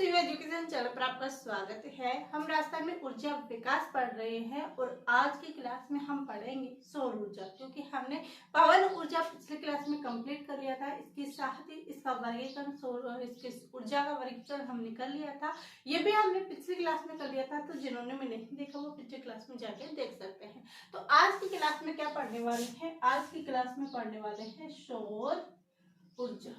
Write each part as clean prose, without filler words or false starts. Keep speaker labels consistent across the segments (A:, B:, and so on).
A: Shiv education channel पर आपका स्वागत है। हम राजस्थान में ऊर्जा विकास पढ़ रहे हैं और आज की क्लास में हम पढ़ेंगे सौर ऊर्जा, क्योंकि हमने पवन ऊर्जा पिछले क्लास में कंप्लीट कर लिया था। इसके साथ ही इसका वर्गीकरण, इसके ऊर्जा का वर्गीकरण हमने कर लिया था। ये भी हमने पिछली क्लास में कर लिया था, तो जिन्होंने भी नहीं देखा वो पिछले क्लास में जाके देख सकते हैं। तो आज की क्लास में क्या पढ़ने वाले हैं? आज की क्लास में पढ़ने वाले हैं सौर ऊर्जा।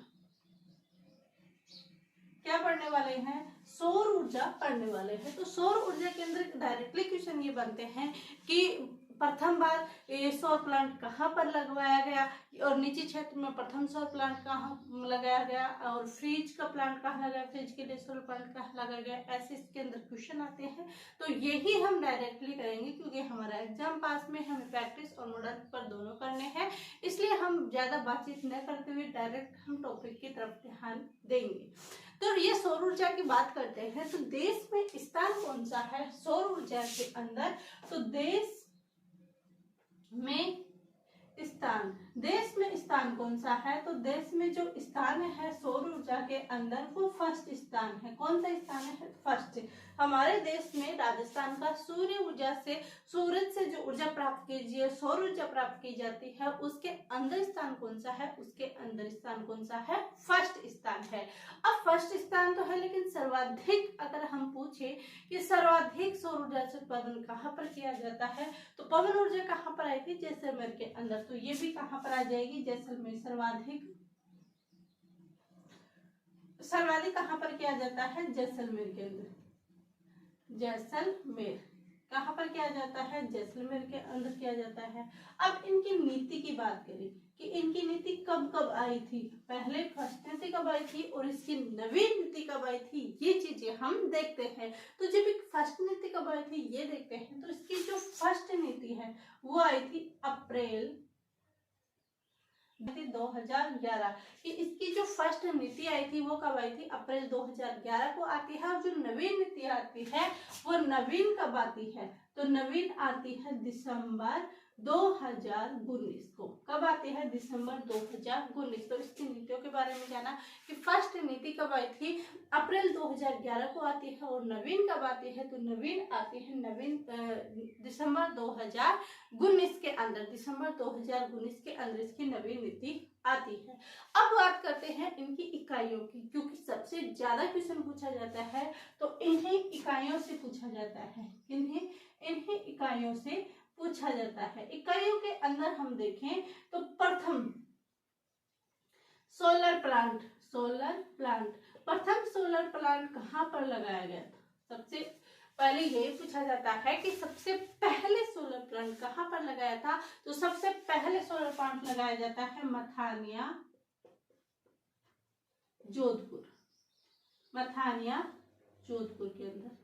A: क्या पढ़ने वाले हैं? सौर ऊर्जा पढ़ने वाले हैं। तो सौर ऊर्जा के अंदर डायरेक्टली क्वेश्चन ये बनते हैं कि प्रथम बार ये सौर प्लांट कहाँ पर लगवाया गया और निजी क्षेत्र में प्रथम सौर प्लांट कहाँ लगाया गया और फ्रिज का प्लांट कहाँ लगाया, फ्रिज के लिए सौर प्लांट कहाँ लगाया गया, ऐसे इसके अंदर क्वेश्चन आते हैं। तो यही हम डायरेक्टली करेंगे, क्योंकि हमारा एग्जाम पास में हमें प्रैक्टिस और मॉडल पर दोनों करने हैं, इसलिए हम ज्यादा बातचीत न करते हुए डायरेक्ट हम टॉपिक की तरफ ध्यान देंगे। तो ये सौर ऊर्जा की बात करते हैं, तो देश में स्थान कौन सा है सौर ऊर्जा के अंदर? तो देश में स्थान कौन सा है? तो देश में जो स्थान है सौर ऊर्जा के अंदर वो फर्स्ट स्थान है। कौन सा स्थान है? फर्स्ट। हमारे देश में राजस्थान का सूर्य ऊर्जा से, सूरज से जो ऊर्जा प्राप्त कीजिए, सौर ऊर्जा प्राप्त की जाती है, उसके अंदर स्थान कौन सा है? उसके अंदर स्थान कौन सा है? फर्स्ट स्थान है। अब फर्स्ट स्थान तो है, लेकिन सर्वाधिक अगर हम पूछे कि सर्वाधिक सौर ऊर्जा से उत्पादन कहाँ पर किया जाता है, तो पवन ऊर्जा कहाँ पर आई थी? जैसलमेर के अंदर। तो ये भी कहाँ पर आ जाएगी? जैसलमेर। सर्वाधिक कहाँ पर किया जाता है? जैसलमेर के अंदर। जैसलमेर कहाँ पर किया जाता है? जैसलमेर के अंदर किया जाता है। अब इनकी नीति की बात करें कि इनकी नीति कब कब आई थी, पहले फर्स्ट नीति कब आई थी और इसकी नवीन नीति कब आई थी, ये चीजें हम देखते हैं। तो जब फर्स्ट नीति कब आई थी ये देखते हैं। तो इसकी जो फर्स्ट नीति है वो आई थी अप्रैल 2011 कि इसकी जो फर्स्ट नीति आई थी वो कब आई थी? अप्रैल 2011 को आती है। और जो नवीन नीति आती है वो नवीन कब आती है? तो नवीन आती है दिसंबर 2019 को। कब आती है? दिसंबर 2019। तो इसकी नीतियों के बारे में जाना कि फर्स्ट नीति कब आई थी? अप्रैल 2011 को आती है। और नवीन कब आती है? तो नवीन आती है दिसंबर 2019 के अंदर। दिसंबर 2019 के अंदर इसकी नवीन नीति आती है। अब बात करते हैं इनकी इकाइयों की, क्योंकि सबसे ज्यादा क्वेश्चन पूछा जाता है तो इन्हीं इकाइयों से पूछा जाता है। इन्हीं इकाइयों से पूछा जाता है। इकाइयों के अंदर हम देखें तो प्रथम सोलर प्लांट। प्रथम सोलर प्लांट कहाँ पर लगाया गया था? सबसे पहले यही पूछा जाता है कि सबसे पहले सोलर प्लांट कहाँ पर लगाया था? तो सबसे पहले सोलर प्लांट लगाया जाता है मथानिया, जोधपुर के अंदर।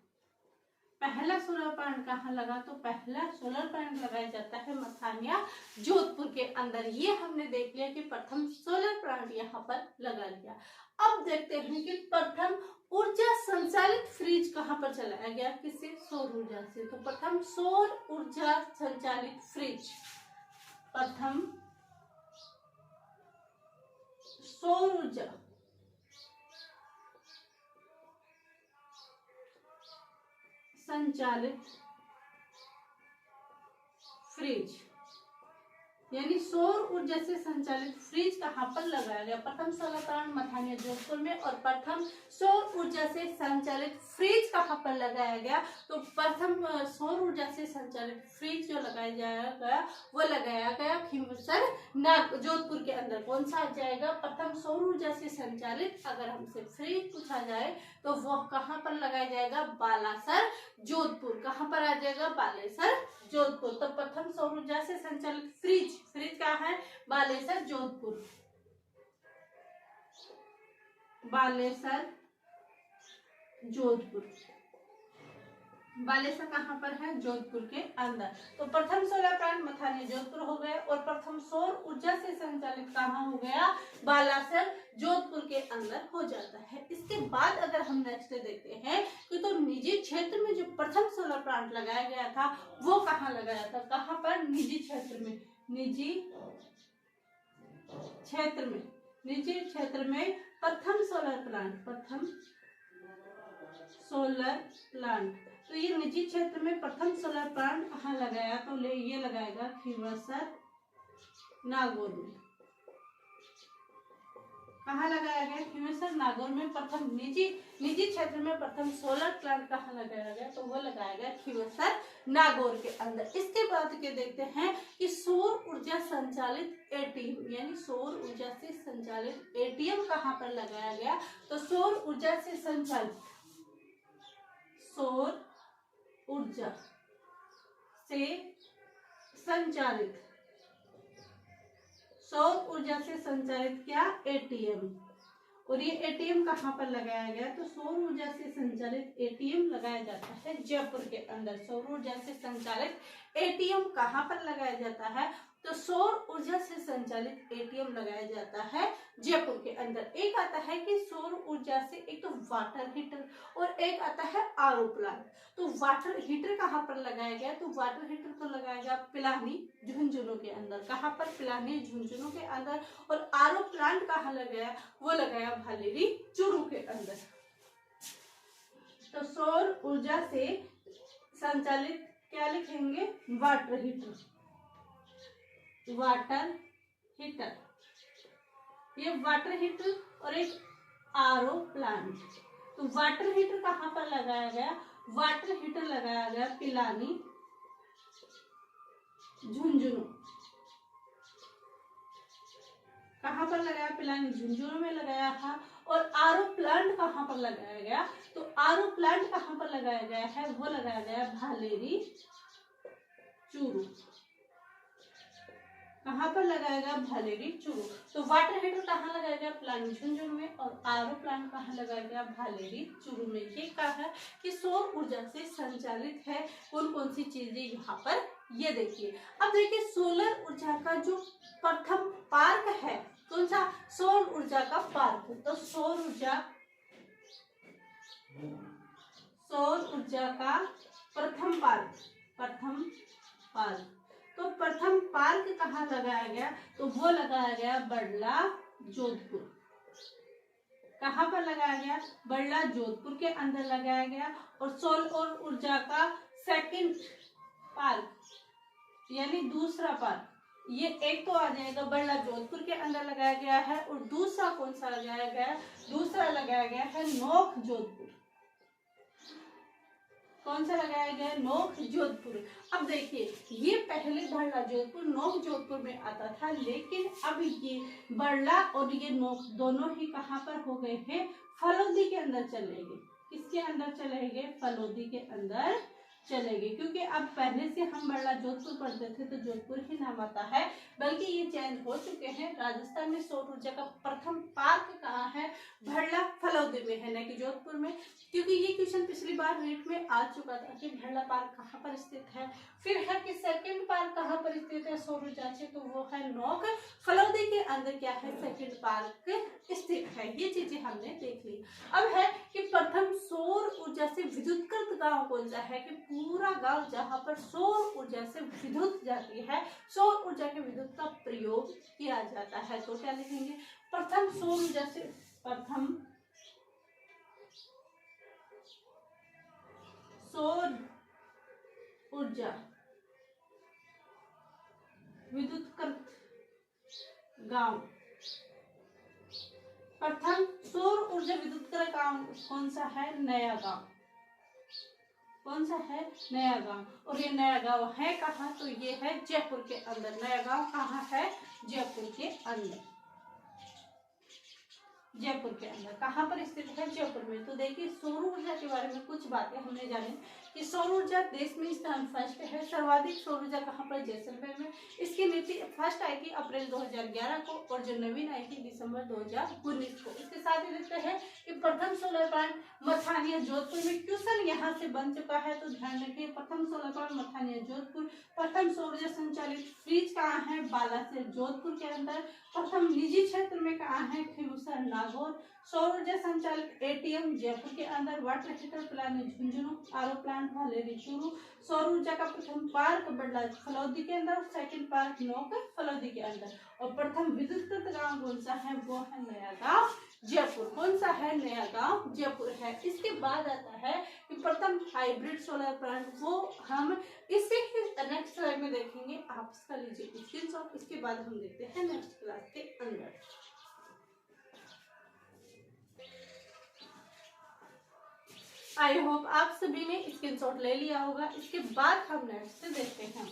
A: पहला सोलर प्लांट कहाँ लगा? तो पहला सोलर प्लांट लगाया जाता है मथानिया, जोधपुर के अंदर। ये हमने देख लिया कि प्रथम सोलर प्लांट यहाँ पर लगा लिया। अब देखते हैं कि प्रथम ऊर्जा संचालित फ्रिज कहाँ पर चलाया गया? किससे? सौर ऊर्जा से। तो प्रथम सौर ऊर्जा संचालित फ्रिज, प्रथम सौर ऊर्जा संचालित फ्रिज, यानी सौर ऊर्जा से संचालित फ्रिज कहाँ पर लगाया गया? प्रथम सोलर प्लांट मथानिया, जोधपुर में। और प्रथम सौर ऊर्जा से संचालित फ्रिज कहाँ पर लगाया गया? तो प्रथम सौर ऊर्जा से संचालित फ्रिज जो लगाया गया वो लगाया गया खींवसर जोधपुर के अंदर। कौन सा आ जाएगा? प्रथम सौर ऊर्जा से संचालित अगर हमसे फ्रिज पूछा जाए तो वह कहाँ पर लगाया जाएगा? बालासर, जोधपुर। कहाँ पर आ जाएगा? बालेसर, जोधपुर। तो प्रथम सौर ऊर्जा से संचालित फ्रिज कहाँ है? बालेसर, जोधपुर। बालेसर, जोधपुर। बालेसर कहाँ पर है? जोधपुर के अंदर। तो प्रथम सोलर प्लांट मथानिया, जोधपुर हो गया। और प्रथम सौर ऊर्जा से संचालित कहाँ हो गया? बालासर, जोधपुर के अंदर हो जाता है। इसके बाद अगर हम नेक्स्ट देखते हैं कि तो निजी क्षेत्र में जो प्रथम सोलर प्लांट लगाया गया था वो कहाँ लगाया था? कहाँ पर? निजी क्षेत्र में। निजी क्षेत्र में प्रथम सोलर प्लांट सोलर प्लांट। तो ये निजी क्षेत्र में प्रथम सोलर प्लांट कहाँ लगाया, तो ये लगाएगा खींवसर नागौर में। कहाँ लगाया गया, खींवसर नागौर में प्रथम निजी क्षेत्र में प्रथम सोलर प्लांट कहाँ लगाया गया, तो वो लगाया गया खींवसर नागौर के अंदर। इसके बाद के देखते हैं कि सौर ऊर्जा संचालित एटीएम, यानी सौर ऊर्जा से संचालित एटीएम कहाँ पर लगाया गया, तो सौर ऊर्जा से संचालित क्या, एटीएम। और ये एटीएम कहाँ पर लगाया गया, तो सौर ऊर्जा से संचालित एटीएम लगाया जाता है जयपुर के अंदर। सौर ऊर्जा से संचालित एटीएम कहाँ पर लगाया जाता है, तो सौर ऊर्जा से संचालित एटीएम लगाया जाता है जयपुर के अंदर। एक आता है कि सौर ऊर्जा से, एक तो वाटर हीटर और एक आता है आरओ प्लांट। तो वाटर हीटर कहाँ पर लगाया गया, तो वाटर हीटर तो लगाया गया पिलानी झुंझुनू के अंदर। कहाँ पर, पिलानी झुंझुनू के अंदर। और आरओ प्लांट कहाँ लगाया, वो लगाया भालेरी चूरू के अंदर। तो सौर ऊर्जा से संचालित क्या लिखेंगे, वाटर हीटर, ये वाटर हीटर और एक आरओ प्लांट। तो वाटर हीटर कहाँ पर लगाया गया, वाटर हीटर लगाया गया पिलानी झुंझुनू। कहाँ पर लगाया, पिलानी झुंझुनू में लगाया था। और आरओ प्लांट कहाँ पर लगाया गया, तो आरओ प्लांट कहाँ पर लगाया गया है, वो लगाया गया भालेरी चूरू। कहाँ पर लगाया गया, भालेरी चूरू। तो वाटर हीटर कहाँ लगाया गया, पिलानी झुंझुनू में। और आरओ प्लांट कहाँ लगाया गया, भालेरी चूरू में। ये कहा है कि सौर ऊर्जा से संचालित है कौन कौन सी चीजें यहाँ पर, ये देखिए। अब देखिए सौर ऊर्जा का जो प्रथम पार्क है, कौन सा, सौर ऊर्जा का पार्क। तो सौर ऊर्जा का प्रथम पार्क, तो प्रथम पार्क कहाँ लगाया गया, तो वो लगाया गया बड़ला जोधपुर। कहाँ पर लगाया गया, बड़ला जोधपुर के अंदर लगाया गया। और सौर ऊर्जा का सेकंड पार्क, यानी दूसरा पार्क, ये एक तो आ जाएगा बड़ला जोधपुर के अंदर लगाया गया है। और दूसरा कौन सा लगाया गया, दूसरा लगाया गया है नोक जोधपुर। कौन सा लगाया गया, नोक जोधपुर। अब देखिए ये पहले बड़ला जोधपुर नोक जोधपुर में आता था, लेकिन अब ये बड़ला और ये नोक दोनों ही कहाँ पर हो गए हैं, फलोदी के अंदर चले गए। किसके अंदर चले गए, फलोदी के अंदर चले गए। क्योंकि अब पहले से हम बड़ला जोधपुर पढ़ते थे तो जोधपुर ही नाम आता है, बल्कि ये चेंज हो चुके हैं। राजस्थान में सौर ऊर्जा का प्रथम पार्क कहाँ है, भड़ला फलोदी में है, न कि जोधपुर में। क्योंकि ये क्वेश्चन पिछली बार रीट में आ चुका था कि भड़ला पार्क कहाँ पर स्थित है। फिर है कि सेकंड पार्क कहाँ पर स्थित है सौर ऊर्जा से, तो वो है नोक। फलोदी के अंदर क्या है, सेकंड पार्क स्थित है। ये चीजें हमने देख ली। अब है कि प्रथम सौर ऊर्जा से विद्युतकृत गांव कौन सा है, कि पूरा गांव जहां पर सौर ऊर्जा से विद्युत जाती है, सौर ऊर्जा के विद्युत का प्रयोग किया जाता है। तो क्या लिखेंगे, प्रथम सौर ऊर्जा से, प्रथम सौर ऊर्जा विद्युतकृत गांव, प्रथम सौर ऊर्जा विद्युतकृत गांव कौन सा है, नया गांव। कौन सा है, नया गांव। और ये नया गांव है कहाँ, तो ये है जयपुर के अंदर। नया गांव कहाँ है, जयपुर के अंदर। जयपुर के अंदर कहाँ पर स्थित है, जयपुर में। तो देखिए सौर ऊर्जा के बारे में कुछ बातें हमने जानी कि सौर ऊर्जा देश में स्थान फर्स्ट है। सर्वाधिक सौर ऊर्जा कहाँ पर, जैसलमेर में। इसकी नीति फर्स्ट आई थी अप्रैल 2011 को, और जो नवीन आई थी दिसंबर 2019 को। इसके साथ ही देखते हैं कि प्रथम सोलर प्लांट मथानिया जोधपुर में। क्वेश्चन यहाँ से बन चुका है, तो ध्यान रखिए। प्रथम सोलर प्लांट मथानिया जोधपुर। प्रथम सौर ऊर्जा संचालित फ्रिज कहाँ है, बालासिर जोधपुर के अंदर। प्रथम निजी क्षेत्र में कहाँ है, खींवसर नागौर। सौर ऊर्जा संचालित एटीएम जयपुर के अंदर। Water heater Pilani Jhunjhunu. RO plant Bhaleri Churu. सौर ऊर्जा का प्रथम पार्क बड़ला फलोदी के अंदर, सेकंड पार्क नोक फलोदी के अंदर। और प्रथम विद्युतकृत गांव कौन सा है, वो है नया गांव जयपुर। कौन सा है? नया गांव जयपुर है। इसके बाद आता है कि प्रथम हाइब्रिड सोलर प्लांट, वो हम इसे नेक्स्ट स्लाइड में देखेंगे। आप इसका लीजिए स्क्रीनशॉट। इसके बाद हम देखते हैं नेक्स्ट क्लास के अंदर। आई होप आप सभी ने स्क्रीनशॉट ले लिया होगा। इसके बाद हम नेक्स्ट देखते हैं।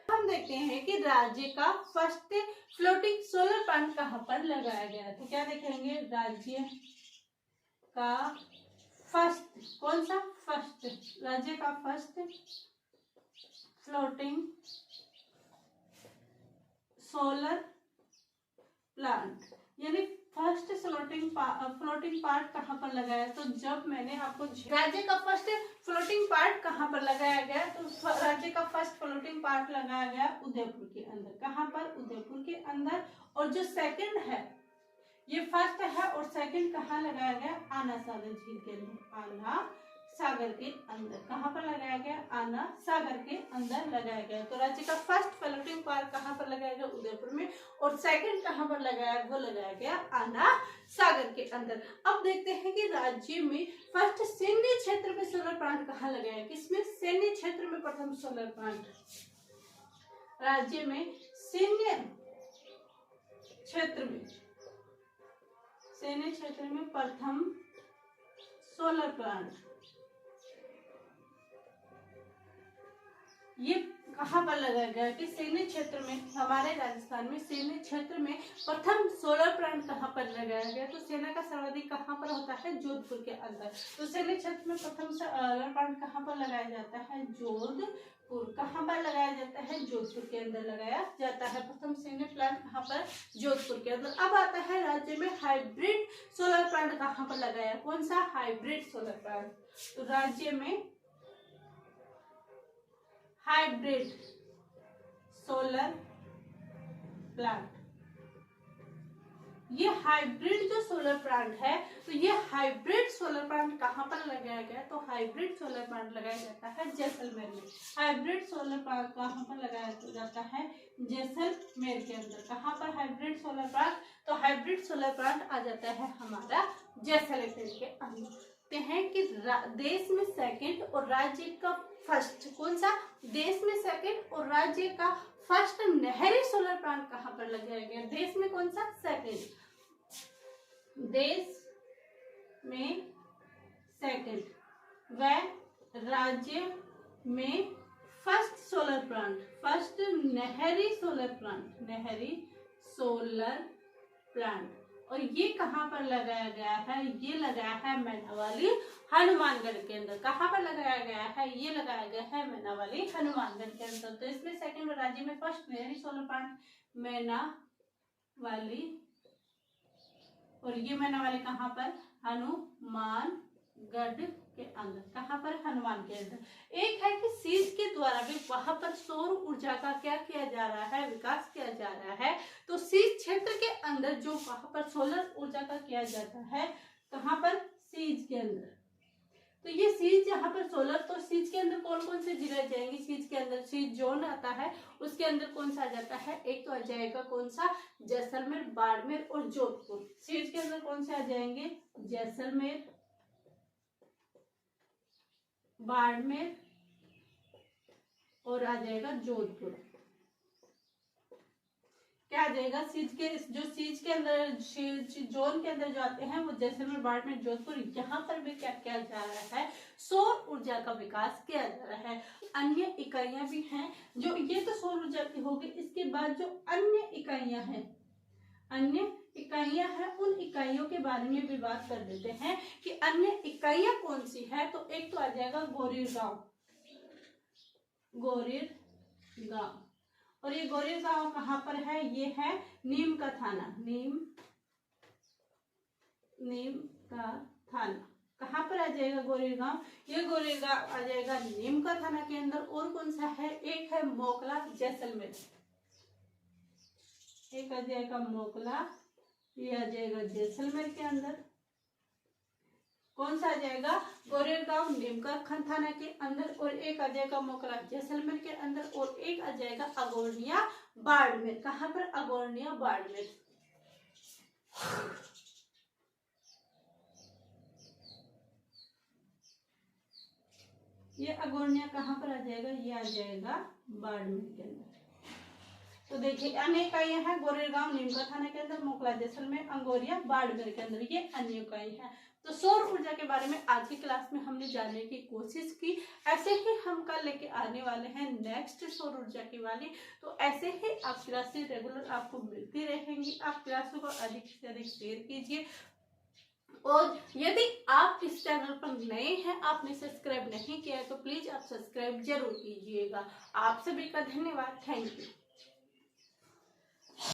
A: हम देखते हैं कि राज्य का फर्स्ट फ्लोटिंग सोलर प्लांट कहां पर लगाया गया। तो क्या देखेंगे? राज्य का फर्स्ट, कौन सा? फर्स्ट, राज्य का फर्स्ट फ्लोटिंग सोलर प्लांट, यानी फर्स्ट फ्लोटिंग पार्ट कहां पर लगाया। तो जब मैंने आपको राज्य का फर्स्ट फ्लोटिंग पार्ट कहां पर लगाया गया, तो राज्य का फर्स्ट फ्लोटिंग पार्ट लगाया गया उदयपुर के अंदर। कहां पर? उदयपुर के अंदर। और जो सेकंड है, ये फर्स्ट है और सेकंड कहां लगाया गया? आना सागर झील के अंदर। आना सागर के अंदर कहां पर लगाया गया? आना सागर के अंदर लगाया गया। तो राज्य का फर्स्ट फ्लोटिंग पार्क कहां पर लगाया गया? उदयपुर में। और सेकंड कहां पर लगाया? वो लगाया गया आना सागर के अंदर। अब देखते हैं कि राज्य में फर्स्ट सैन्य क्षेत्र में सोलर प्लांट कहां लगाया। किसमें? सैन्य क्षेत्र में प्रथम सोलर प्लांट। राज्य में सैन्य क्षेत्र में, सैन्य क्षेत्र में प्रथम सोलर प्लांट, ये कहां पर लगाया गया? कि सैन्य क्षेत्र में, हमारे राजस्थान में सैन्य क्षेत्र में प्रथम सोलर प्लांट कहां पर लगाया गया। तो सेना का सर्वाधिक कहां पर होता है? जोधपुर के अंदर। तो सैन्य क्षेत्र में प्रथम सोलर प्लांट कहां पर लगाया जाता है? जोधपुर। कहां पर लगाया जाता है? जोधपुर के अंदर लगाया जाता है। प्रथम सैन्य प्लांट कहां पर? जोधपुर के अंदर। अब आता है राज्य में हाइब्रिड सोलर प्लांट कहां पर लगाया। कौन सा? Hybrid solar plant. तो राज्य में हाइब्रिड सोलर प्लांट, ये हाइब्रिड जो सोलर प्लांट है, तो ये हाइब्रिड सोलर प्लांट कहां पर लगाया गया? तो हाइब्रिड सोलर प्लांट लगाया जाता है जैसलमेर में। हाइब्रिड सोलर प्लांट कहां पर लगाया जाता है? जैसलमेर के अंदर। कहां पर हाइब्रिड सोलर प्लांट? तो हाइब्रिड सोलर प्लांट आ जाता है हमारा जैसलमेर के अंदर। हैं कि देश में सेकंड और राज्य का फर्स्ट, कौन सा? देश में सेकंड और राज्य का फर्स्ट नहरी सोलर प्लांट कहां पर लगाया गया? देश में कौन सा? सेकंड। देश में सेकंड व राज्य में फर्स्ट सोलर प्लांट, फर्स्ट नहरी सोलर प्लांट, नहरी सोलर प्लांट। और ये कहां पर लगाया गया है? ये लगाया है मैनावाली हनुमानगढ़ के अंदर। कहां पर लगाया गया है? ये लगाया गया है मैनावाली हनुमानगढ़ के अंदर। तो इसमें सेकंड और राज्य में फर्स्ट नहरी सोलर प्लांट मैनावाली, और ये मैनावाली कहां पर? हनुमानगढ़ के अंदर। कहां पर? हनुमान के अंदर। एक है कि सीज के द्वारा भी वहां पर सौर ऊर्जा का क्या किया जा रहा है? विकास किया जा रहा है। तो सीज क्षेत्र के अंदर जो वहां पर सोलर ऊर्जा का किया जाता है, कहां पर? सीज के अंदर। तो ये सीज यहाँ पर सोलर, तो सीज के अंदर कौन कौन से जिले आ जाएंगे? सीज के अंदर सीज जोन आता है, उसके अंदर कौन सा आ जाता है? एक तो आ जाएगा कौन सा? जैसलमेर, बाड़मेर और जोधपुर। सीज के अंदर कौन से आ जाएंगे? जैसलमेर, बाड़मेर और आ जाएगा जोधपुर। क्या आ जाएगा? सीज के, जो सीज के अंदर, जोन के अंदर जो आते हैं वो जैसलमेर, बाड़मेर, जोधपुर। यहाँ पर भी क्या किया जा रहा है? सौर ऊर्जा का विकास किया जा रहा है। अन्य इकाइयां भी हैं जो, ये तो सौर ऊर्जा की होगी। इसके बाद जो अन्य इकाइयां हैं, अन्य इकाइयां हैं, उन इकाइयों के बारे में भी बात कर देते हैं कि अन्य इकाइयां कौन सी है। तो एक तो आ जाएगा गोरेगांव, गोरेगांव। और ये गोरेगांव कहां पर है? ये है नीम का थाना, नीम का थाना। कहां पर आ जाएगा गोरेगांव? ये गोरेगांव आ जाएगा नीम का थाना के अंदर। और कौन सा है? एक है मोकला, जैसलमेर। एक आ जाएगा मोकला, ये आ जाएगा जैसलमेर के अंदर। कौन सा आ जाएगा, गोरेगांव नीमका थाना के अंदर, और एक आ जाएगा मोकला जैसलमेर के अंदर, और एक आ जाएगा अगोनिया बाड़मेर। कहाँ पर, अगोनिया बाड़मेर। ये अगोनिया कहाँ पर आ जाएगा, ये आ जाएगा बाड़मेर के अंदर। तो देखिए अन्य इकाइयां हैं गोरेगांव नीमका थाना के अंदर, मोकला जैसलमेर, अंगोरिया बाड़मेर के अंदर, ये अन्य इकाई है। तो सौर ऊर्जा के बारे में आज की क्लास में हमने जानने की कोशिश की। ऐसे ही हम कल लेके आने वाले हैं नेक्स्ट सौर ऊर्जा की वाली। तो ऐसे ही आप क्लासेस रेगुलर आपको मिलती रहेंगी। आप क्लासों को अधिक से अधिक शेयर कीजिए, और यदि आप इस चैनल पर नए हैं, आपने सब्सक्राइब नहीं किया है, तो प्लीज आप सब्सक्राइब जरूर कीजिएगा। आप सभी का धन्यवाद। Thank you.